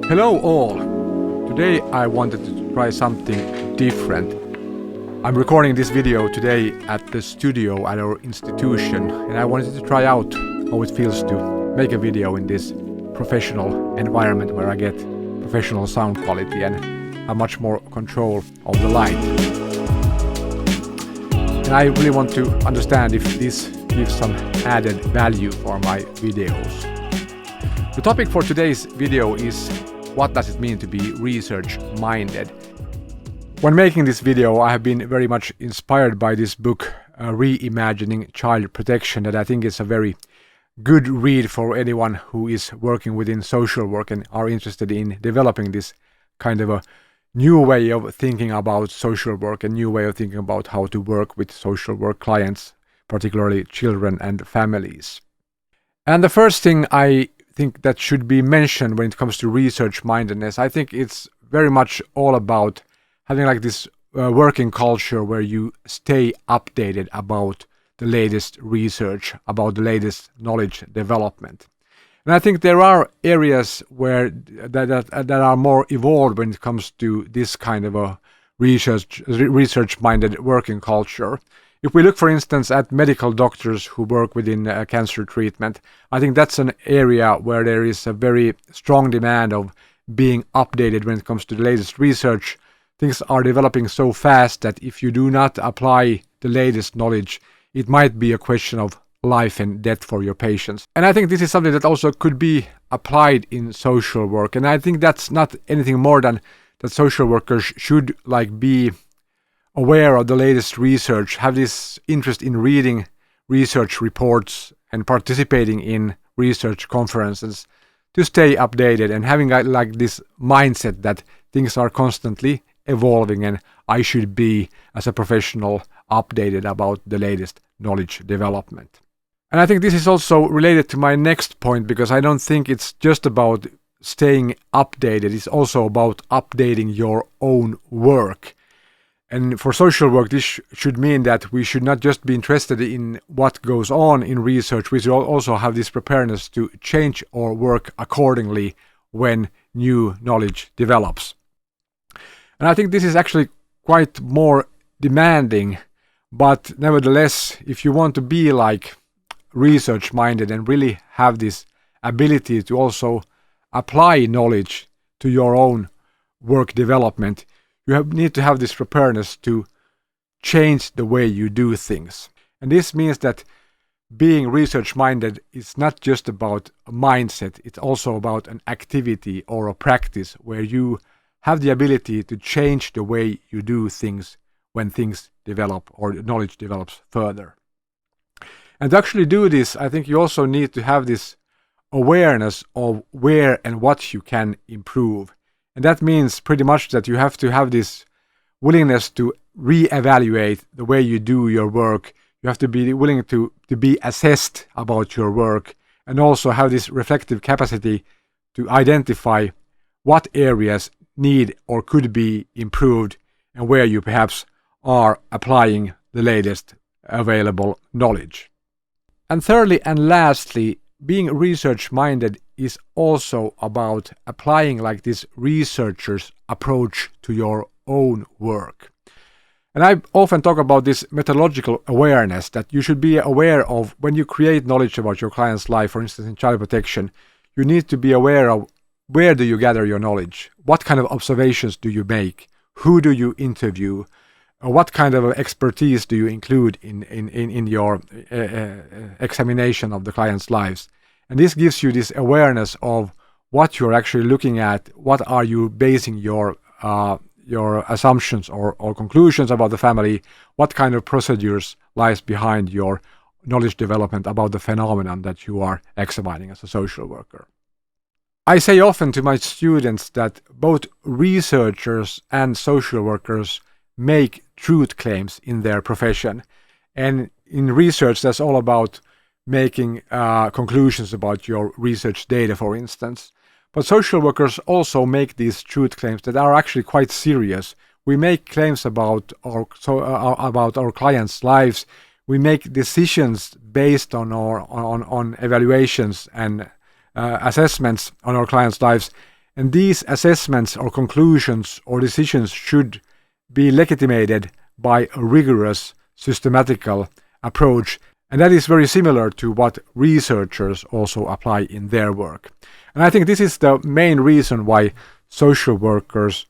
Hello all! Today I wanted to try something different. I'm recording this video today at the studio at our institution, and I wanted to try out how it feels to make a video in this professional environment where I get professional sound quality and have much more control of the light. And I really want to understand if this gives some added value for my videos. The topic for today's video is what does it mean to be research-minded? When making this video, I have been very much inspired by this book, Reimagining Child Protection, that I think is a very good read for anyone who is working within social work and are interested in developing this kind of a new way of thinking about social work, a new way of thinking about how to work with social work clients, particularly children and families. And the first thing I think that should be mentioned when it comes to research mindedness, I think it's very much all about having like this working culture where you stay updated about the latest research, about the latest knowledge development. And I think there are areas where that are more evolved when it comes to this kind of a research-minded working culture. If we look, for instance, at medical doctors who work within cancer treatment, I think that's an area where there is a very strong demand of being updated when it comes to the latest research. Things are developing so fast that if you do not apply the latest knowledge, it might be a question of life and death for your patients. And I think this is something that also could be applied in social work. And I think that's not anything more than that social workers should be aware of the latest research, have this interest in reading research reports and participating in research conferences to stay updated and having this mindset that things are constantly evolving and I should be, as a professional, updated about the latest knowledge development. And I think this is also related to my next point, because I don't think it's just about staying updated, it's also about updating your own work. And for social work, this should mean that we should not just be interested in what goes on in research, we should also have this preparedness to change our work accordingly when new knowledge develops. And I think this is actually quite more demanding, but nevertheless, if you want to be research-minded and really have this ability to also apply knowledge to your own work development, you need to have this preparedness to change the way you do things. And this means that being research-minded is not just about a mindset, it's also about an activity or a practice where you have the ability to change the way you do things when things develop or knowledge develops further. And to actually do this, I think you also need to have this awareness of where and what you can improve. And that means pretty much that you have to have this willingness to reevaluate the way you do your work. You have to be willing to be assessed about your work and also have this reflective capacity to identify what areas need or could be improved and where you perhaps are applying the latest available knowledge. And thirdly and lastly, being research-minded is also about applying this researcher's approach to your own work. And I often talk about this methodological awareness, that you should be aware of when you create knowledge about your client's life, for instance in child protection, you need to be aware of where do you gather your knowledge, what kind of observations do you make, who do you interview, what kind of expertise do you include in your examination of the client's lives. And this gives you this awareness of what you're actually looking at, what are you basing your assumptions or conclusions about the family, what kind of procedures lies behind your knowledge development about the phenomenon that you are examining as a social worker. I say often to my students that both researchers and social workers make truth claims in their profession. And in research, that's all about making conclusions about your research data, for instance. But social workers also make these truth claims that are actually quite serious. We make claims about our clients' lives. We make decisions based on our on evaluations and assessments on our clients' lives. And these assessments or conclusions or decisions should be legitimated by a rigorous, systematical approach. And that is very similar to what researchers also apply in their work. And I think this is the main reason why social workers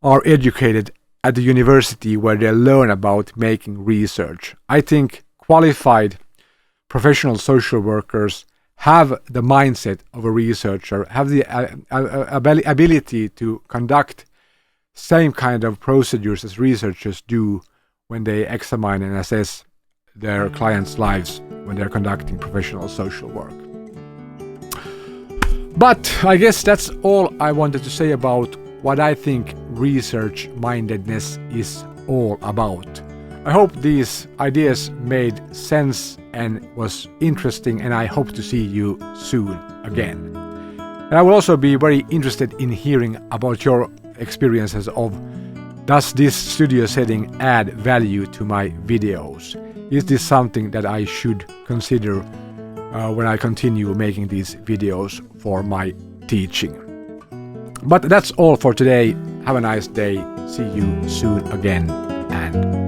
are educated at the university where they learn about making research. I think qualified professional social workers have the mindset of a researcher, have the ability to conduct same kind of procedures as researchers do when they examine and assess their clients' lives when they're conducting professional social work. But I guess that's all I wanted to say about what I think research mindedness is all about. I hope these ideas made sense and was interesting, and I hope to see you soon again. And I will also be very interested in hearing about your experiences of, does this studio setting add value to my videos? Is this something that I should consider when I continue making these videos for my teaching? But that's all for today. Have a nice day. See you soon again, and